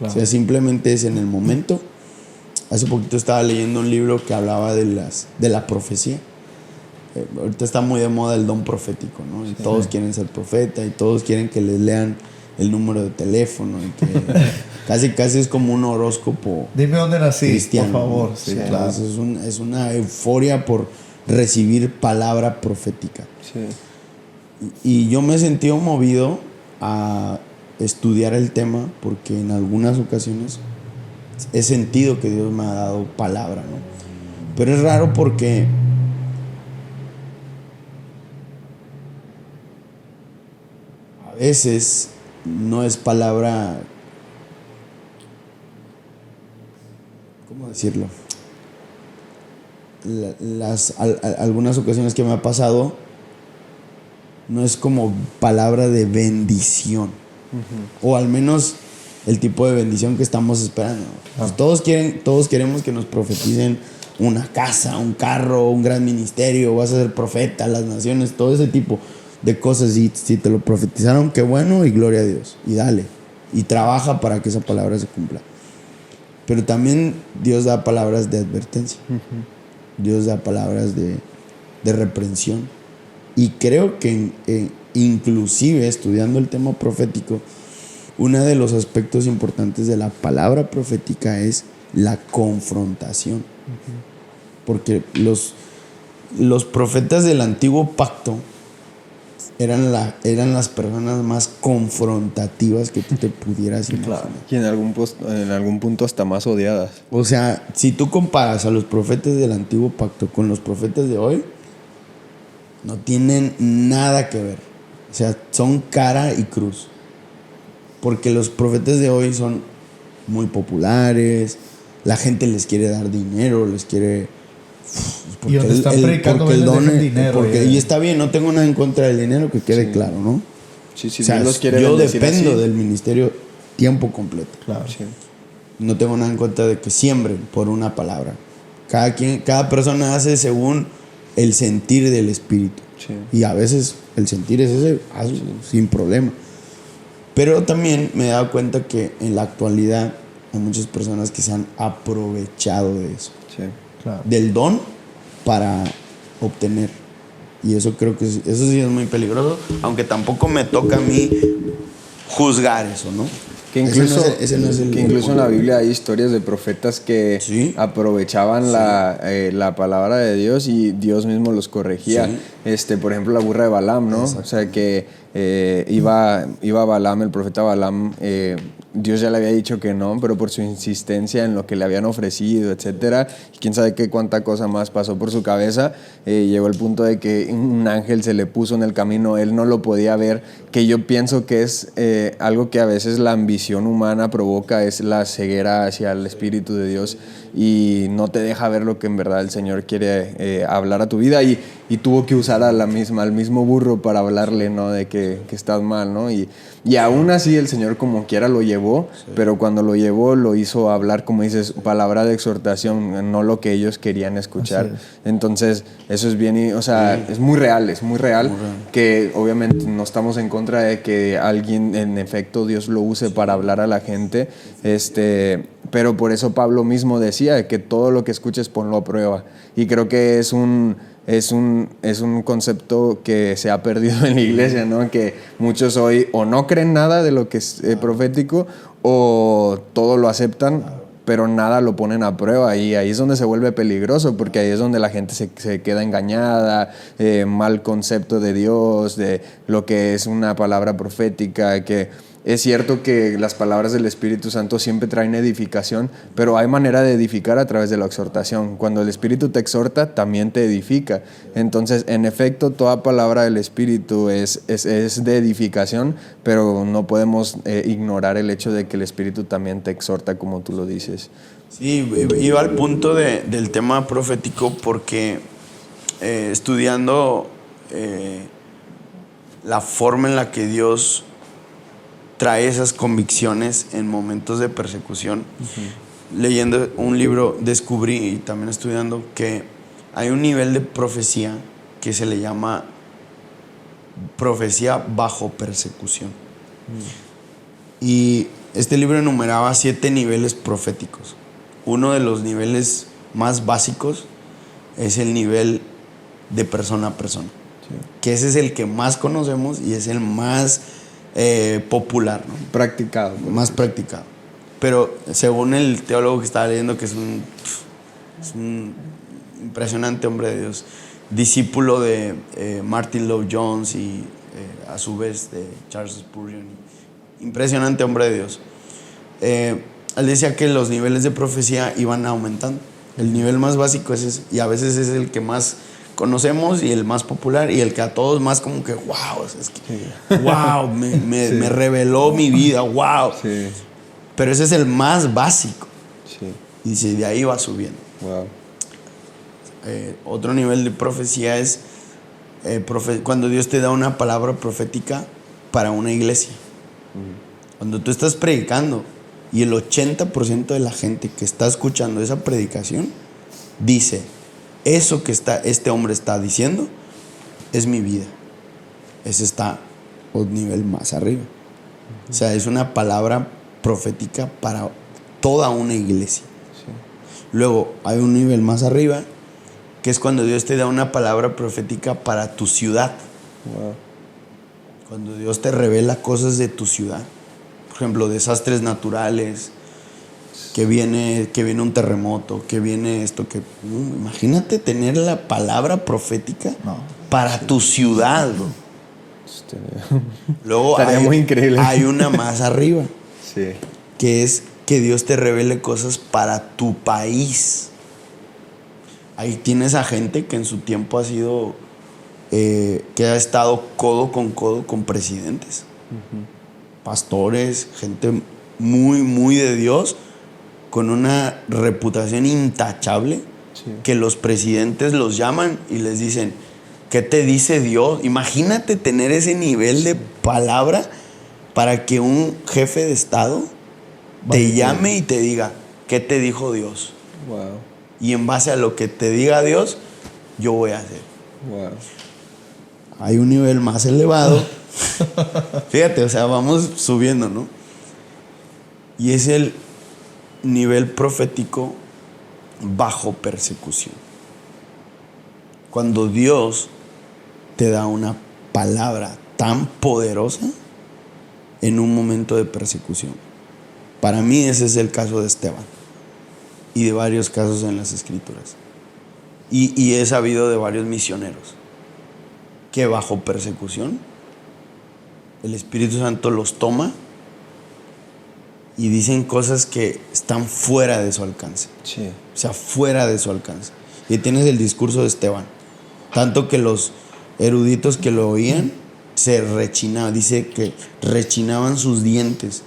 Claro. O sea, simplemente es en el momento. Hace poquito estaba leyendo un libro que hablaba de la profecía. Ahorita está muy de moda el don profético, ¿no? Y todos quieren ser profeta y todos quieren que les lean el número de teléfono y que casi es como un horóscopo. Dime dónde nací, cristiano, por favor. ¿no? Sí, o sea, claro. es una euforia por recibir palabra profética. Sí. Y yo me he sentido movido a estudiar el tema porque en algunas ocasiones he sentido que Dios me ha dado palabra, ¿no? Pero es raro porque a veces no es palabra, ¿cómo decirlo? Algunas ocasiones que me ha pasado no es como palabra de bendición, o al menos el tipo de bendición que estamos esperando. Pues todos queremos que nos profeticen una casa, un carro, un gran ministerio, vas a ser profeta, las naciones, todo ese tipo de cosas. Y si te lo profetizaron, qué bueno, y gloria a Dios, y dale, y trabaja para que esa palabra se cumpla. Pero también Dios da palabras de advertencia. Dios da palabras de reprensión. Y creo que inclusive estudiando el tema profético, uno de los aspectos importantes de la palabra profética es la confrontación. Porque los profetas del antiguo pacto eran las personas más confrontativas que tú te pudieras imaginar. Y en algún punto hasta más odiadas. O sea, si tú comparas a los profetas del antiguo pacto con los profetas de hoy, no tienen nada que ver. O sea, son cara y cruz. Porque los profetas de hoy son muy populares, la gente les quiere dar dinero, les quiere... Y donde están predicando porque el don dejan dinero. y está bien, no tengo nada en contra del dinero, que quede claro, ¿no? Sí, O sea, Dios los quiere yo bendecir dependo así. del ministerio tiempo completo. Claro. Sí. No tengo nada en contra de que siembren por una palabra. Cada persona hace según el sentir del Espíritu. Sí. Y a veces el sentir es ese, hazlo sin problema. Pero también me he dado cuenta que en la actualidad hay muchas personas que se han aprovechado de eso. Sí. Claro. Del don para obtener. Y eso creo que eso sí es muy peligroso, aunque tampoco me toca a mí juzgar eso, ¿no? Que incluso, ese no es el en la Biblia hay historias de profetas que ¿sí? aprovechaban Sí. la palabra de Dios y Dios mismo los corregía. Sí. Por ejemplo, la burra de Balaam, ¿no? Exacto. O sea, que iba Balaam, el profeta Balaam, Dios ya le había dicho que no, pero por su insistencia en lo que le habían ofrecido, etcétera, y quién sabe cuánta cosa más pasó por su cabeza, llegó el punto de que un ángel se le puso en el camino, él no lo podía ver, que yo pienso que es algo que a veces la ambición humana provoca, es la ceguera hacia el Espíritu de Dios y no te deja ver lo que en verdad el Señor quiere hablar a tu vida, y tuvo que usar al mismo burro para hablarle, ¿no? De que estás mal, ¿no? Y aún así el Señor como quiera lo llevó, sí. Pero cuando lo llevó lo hizo hablar, como dices, palabra de exhortación, no lo que ellos querían escuchar. Entonces eso es bien, o sea, sí. Es muy real, que obviamente no estamos en contra de que alguien, en efecto, Dios lo use para hablar a la gente, pero por eso Pablo mismo decía que todo lo que escuches ponlo a prueba, y creo que es un concepto que se ha perdido en la iglesia, ¿no? Que muchos hoy o no creen nada de lo que es profético o todo lo aceptan, pero nada lo ponen a prueba, y ahí es donde se vuelve peligroso, porque ahí es donde la gente se queda engañada, mal concepto de Dios, de lo que es una palabra profética, que es cierto que las palabras del Espíritu Santo siempre traen edificación, pero hay manera de edificar a través de la exhortación. Cuando el Espíritu te exhorta, también te edifica. Entonces, en efecto, toda palabra del Espíritu es de edificación, pero no podemos ignorar el hecho de que el Espíritu también te exhorta, como tú lo dices. Sí, iba al punto del tema profético porque estudiando la forma en la que Dios trae esas convicciones en momentos de persecución. Leyendo un libro descubrí, y también estudiando, que hay un nivel de profecía que se le llama profecía bajo persecución. Y este libro enumeraba 7 niveles proféticos. Uno de los niveles más básicos es el nivel de persona a persona. Sí. Que ese es el que más conocemos y es el más popular, ¿no? Practicado. Más practicado. Pero según el teólogo que estaba leyendo, que es un impresionante hombre de Dios, discípulo de Martin Lloyd-Jones y a su vez de Charles Spurgeon, impresionante hombre de Dios. Él decía que los niveles de profecía iban aumentando. El nivel más básico es ese, y a veces es el que más conocemos y el más popular y el que a todos más como que wow, es que, wow, me reveló mi vida, wow. Sí. Pero ese es el más básico. Sí. Y dice, de ahí va subiendo. Wow. Otro nivel de profecía es cuando Dios te da una palabra profética para una iglesia. Cuando tú estás predicando y el 80% de la gente que está escuchando esa predicación dice, eso que este hombre está diciendo es mi vida. Ese está un nivel más arriba. O sea, es una palabra profética para toda una iglesia. Sí. Luego hay un nivel más arriba, que es cuando Dios te da una palabra profética para tu ciudad. Wow. Cuando Dios te revela cosas de tu ciudad. Por ejemplo, desastres naturales, que viene un terremoto, que viene esto, que imagínate tener la palabra profética para tu ciudad, bro. Luego estaría muy increíble. Hay una más arriba, sí, que es que Dios te revele cosas para tu país. Ahí tienes a gente que en su tiempo ha sido que ha estado codo con presidentes, pastores, gente muy, muy de Dios, con una reputación intachable, sí, que los presidentes los llaman y les dicen, ¿qué te dice Dios? Imagínate tener ese nivel de palabra para que un jefe de Estado te llame y te diga, ¿qué te dijo Dios? Wow. Y en base a lo que te diga Dios, yo voy a hacer. Wow. Hay un nivel más elevado. Fíjate, o sea, vamos subiendo, ¿no? Y es el nivel profético bajo persecución. Cuando Dios te da una palabra tan poderosa en un momento de persecución. Para mí ese es el caso de Esteban y de varios casos en las Escrituras. Y he sabido de varios misioneros que bajo persecución el Espíritu Santo los toma y dicen cosas que están fuera de su alcance. Sí. O sea, fuera de su alcance. Y tienes el discurso de Esteban. Tanto que los eruditos que lo oían se rechinaban. Dice que rechinaban sus dientes.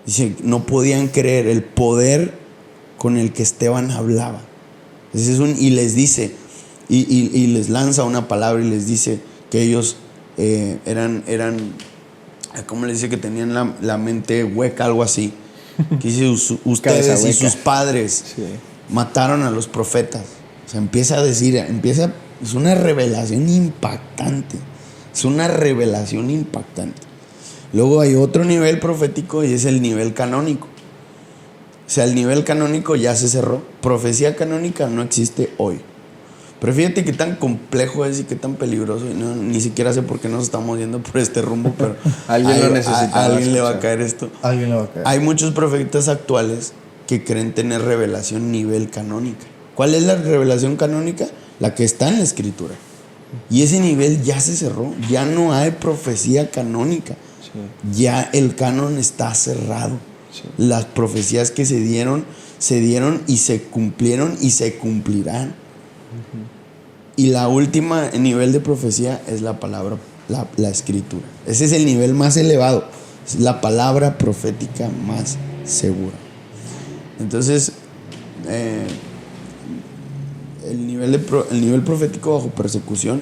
Dice, no podían creer el poder con el que Esteban hablaba. Y les dice, y les lanza una palabra y les dice que ellos eran ¿cómo le dice? Que tenían la mente hueca, algo así. Que dice, ustedes y sus padres mataron a los profetas. O sea, empieza a decir, es una revelación impactante. Es una revelación impactante. Luego hay otro nivel profético y es el nivel canónico. O sea, el nivel canónico ya se cerró. Profecía canónica no existe hoy. Pero fíjate qué tan complejo es y qué tan peligroso. Y ni siquiera sé por qué nos estamos yendo por este rumbo, pero alguien lo necesita. A alguien le va a caer esto. Alguien le va a caer. Hay muchos profetas actuales que creen tener revelación nivel canónica. ¿Cuál es la revelación canónica? La que está en la Escritura. Y ese nivel ya se cerró. Ya no hay profecía canónica. Sí. Ya el canon está cerrado. Sí. Las profecías que se dieron y se cumplieron y se cumplirán. Y la última nivel de profecía es la palabra, la Escritura. Ese es el nivel más elevado. Es la palabra profética más segura. Entonces, el nivel profético bajo persecución,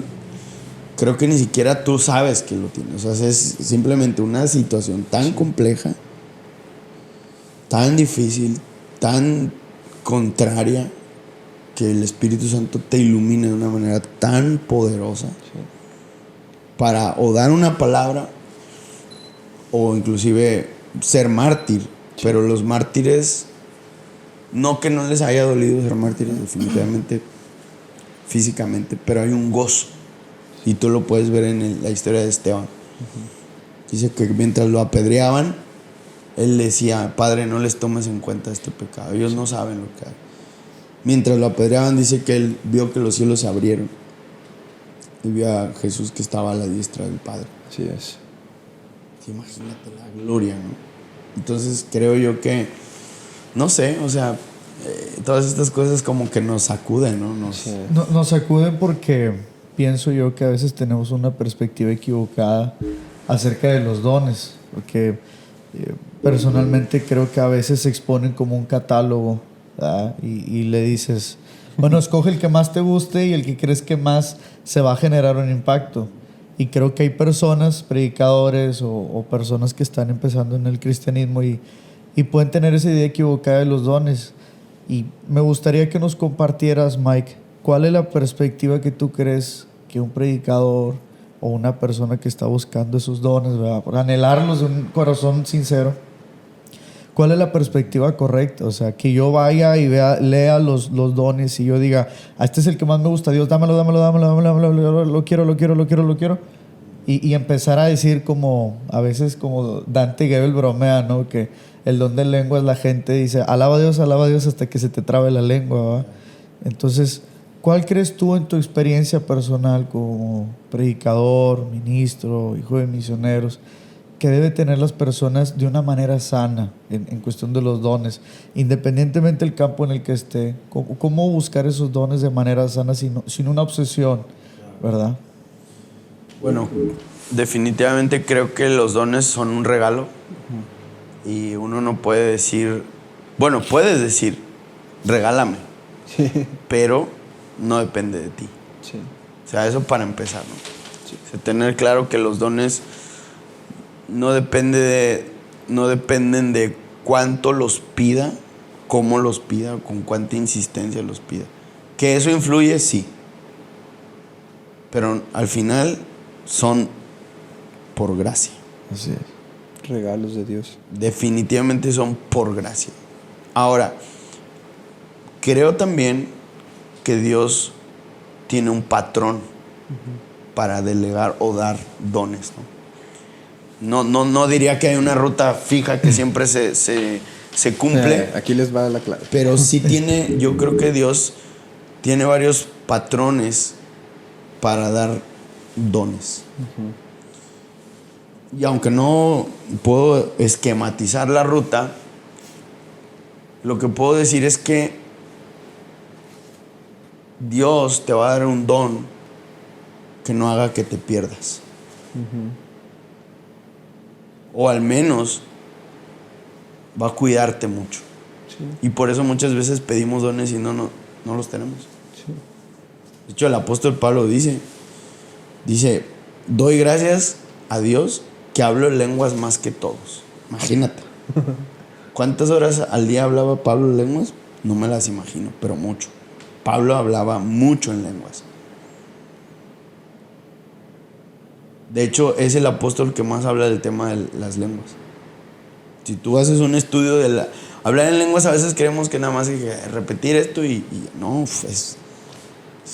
creo que ni siquiera tú sabes que lo tienes. O sea, es simplemente una situación tan compleja, tan difícil, tan contraria, que el Espíritu Santo te ilumine de una manera tan poderosa para o dar una palabra o inclusive ser mártir, pero los mártires, no que no les haya dolido ser mártires, definitivamente, físicamente, pero hay un gozo. Y tú lo puedes ver en la historia de Esteban. Dice que mientras lo apedreaban, él decía: Padre, no les tomes en cuenta este pecado, ellos no saben lo que hay. Mientras lo apedreaban, dice que él vio que los cielos se abrieron y vio a Jesús que estaba a la diestra del Padre. Así es. Sí, imagínate la gloria, ¿no? Entonces creo yo que, no sé, o sea, todas estas cosas como que nos sacuden, ¿no? Nos sacuden porque pienso yo que a veces tenemos una perspectiva equivocada acerca de los dones, porque personalmente creo que a veces se exponen como un catálogo, ¿verdad? Y le dices, bueno, escoge el que más te guste y el que crees que más se va a generar un impacto. Y creo que hay personas, predicadores o personas que están empezando en el cristianismo y pueden tener esa idea equivocada de los dones. Y me gustaría que nos compartieras, Mike, ¿cuál es la perspectiva que tú crees que un predicador o una persona que está buscando esos dones, ¿verdad?, por anhelarlos de un corazón sincero, ¿cuál es la perspectiva correcta? O sea, que yo vaya y lea los dones y yo diga, este es el que más me gusta, Dios, dámelo, lo quiero. Y empezar a decir, como a veces como Dante Gebel bromea, ¿no? Que el don de lengua es la gente dice, alaba a Dios hasta que se te trabe la lengua, ¿verdad? Entonces, ¿cuál crees tú en tu experiencia personal como predicador, ministro, hijo de misioneros, que debe tener las personas de una manera sana en cuestión de los dones, independientemente del campo en el que esté? ¿Cómo buscar esos dones de manera sana sin una obsesión, verdad? Bueno, definitivamente creo que los dones son un regalo. Y uno no puede decir, bueno, puedes decir, regálame, pero no depende de ti. Sí. O sea, eso para empezar, ¿no? Sí. O sea, tener claro que los dones no dependen de cuánto los pida, cómo los pida, con cuánta insistencia los pida. Que eso influye, sí. Pero al final son por gracia. Así es. Regalos de Dios. Definitivamente son por gracia. Ahora, creo también que Dios tiene un patrón para delegar o dar dones, ¿no? No diría que hay una ruta fija que siempre se cumple. Aquí les va la clave. Pero sí tiene, yo creo que Dios tiene varios patrones para dar dones. Y aunque no puedo esquematizar la ruta, lo que puedo decir es que Dios te va a dar un don que no haga que te pierdas. O al menos va a cuidarte mucho. Sí. Y por eso muchas veces pedimos dones y no los tenemos. Sí. De hecho, el apóstol Pablo dice, doy gracias a Dios que hablo lenguas más que todos. Imagínate. ¿Cuántas horas al día hablaba Pablo lenguas? No me las imagino, pero mucho. Pablo hablaba mucho en lenguas. De hecho, es el apóstol que más habla del tema de las lenguas. Si tú haces un estudio de hablar en lenguas, a veces creemos que nada más hay que repetir esto y no, es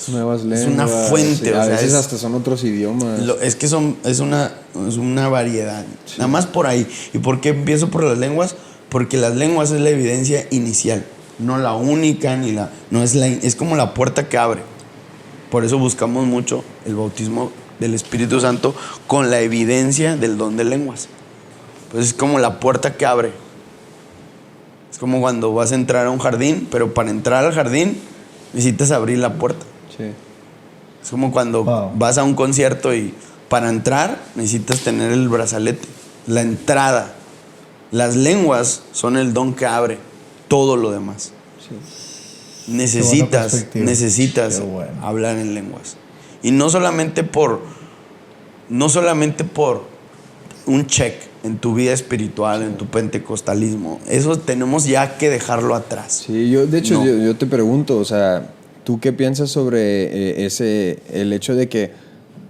nuevas lenguas. Es una fuente. Sí, a veces hasta son otros idiomas. Es que es una variedad. Sí. Nada más por ahí. ¿Y por qué empiezo por las lenguas? Porque las lenguas es la evidencia inicial. No la única, es como la puerta que abre. Por eso buscamos mucho el bautismo del Espíritu Santo con la evidencia del don de lenguas. Pues es como la puerta que abre. Es como cuando vas a entrar a un jardín, pero para entrar al jardín necesitas abrir la puerta. Sí. Es como cuando vas a un concierto y para entrar necesitas tener el brazalete, la entrada. Las lenguas son el don que abre todo lo demás. Sí. Necesitas hablar en lenguas. Y no solamente por un check en tu vida espiritual, en tu pentecostalismo. Eso tenemos ya que dejarlo atrás. Sí, yo te pregunto, o sea, ¿tú qué piensas sobre el hecho de que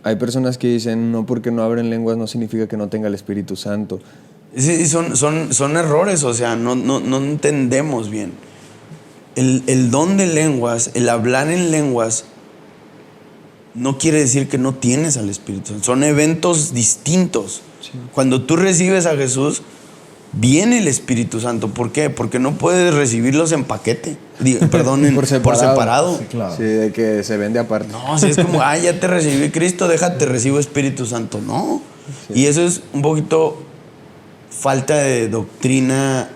hay personas que dicen no porque no abren lenguas no significa que no tenga el Espíritu Santo? Sí, son errores, o sea, no entendemos bien. El don de lenguas, el hablar en lenguas, no quiere decir que no tienes al Espíritu Santo. Son eventos distintos. Sí. Cuando tú recibes a Jesús, viene el Espíritu Santo. ¿Por qué? Porque no puedes recibirlos en paquete. Perdón, por separado. Sí, claro. Sí, de que se vende aparte. No, si es como, ya te recibí Cristo, déjate, recibo Espíritu Santo. No. Sí. Y eso es un poquito falta de doctrina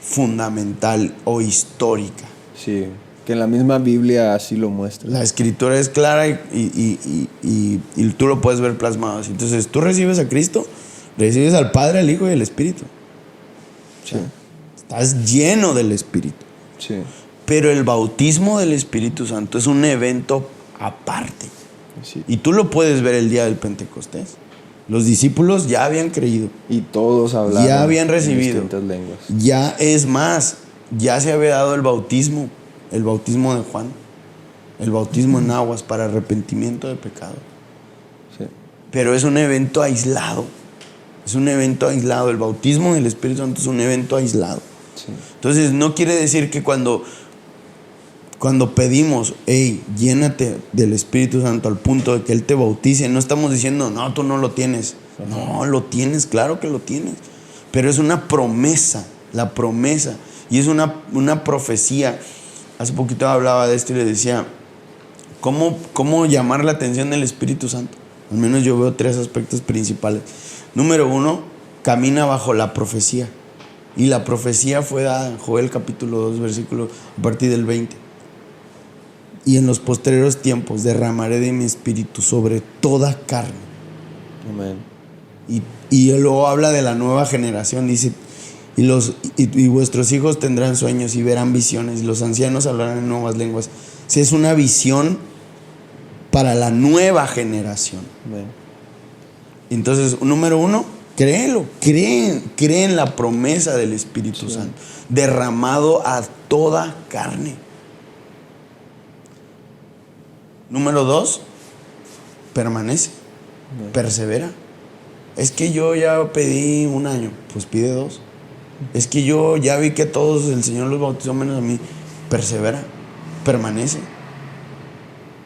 fundamental o histórica. Sí, que en la misma Biblia así lo muestra. La escritura es clara y tú lo puedes ver plasmado así. Entonces, tú recibes a Cristo, recibes al Padre, al Hijo y al Espíritu. Sí. Estás lleno del Espíritu. Sí. Pero el bautismo del Espíritu Santo es un evento aparte. Sí. Y tú lo puedes ver el día del Pentecostés. Los discípulos ya habían creído. Y todos hablaban. Ya habían recibido. En distintas lenguas. Ya es más, ya se había dado el bautismo de Juan, el bautismo en aguas para arrepentimiento de pecado. Sí. Pero es un evento aislado. Es un evento aislado. El bautismo del Espíritu Santo es un evento aislado. Sí. Entonces, no quiere decir que cuando pedimos, llénate del Espíritu Santo al punto de que Él te bautice, no estamos diciendo, no, tú no lo tienes. No, lo tienes, claro que lo tienes. Pero es una promesa, la promesa. Y es una profecía. Hace poquito hablaba de esto y le decía, ¿cómo llamar la atención del Espíritu Santo? Al menos yo veo 3 aspectos principales. Número 1, camina bajo la profecía. Y la profecía fue dada en Joel capítulo 2, versículo a partir del 20. Y en los postreros tiempos derramaré de mi espíritu sobre toda carne. Amén. Y luego habla de la nueva generación, dice, y vuestros hijos tendrán sueños y verán visiones, y los ancianos hablarán en nuevas lenguas. O sea, es una visión para la nueva generación. Amén. Entonces, número 1, créelo, cree en la promesa del Espíritu Santo, derramado a toda carne. Número 2, permanece, persevera. Es que yo ya pedí 1 año, pues pide 2. Es que yo ya vi que todos el Señor los bautizó menos a mí. Persevera, permanece.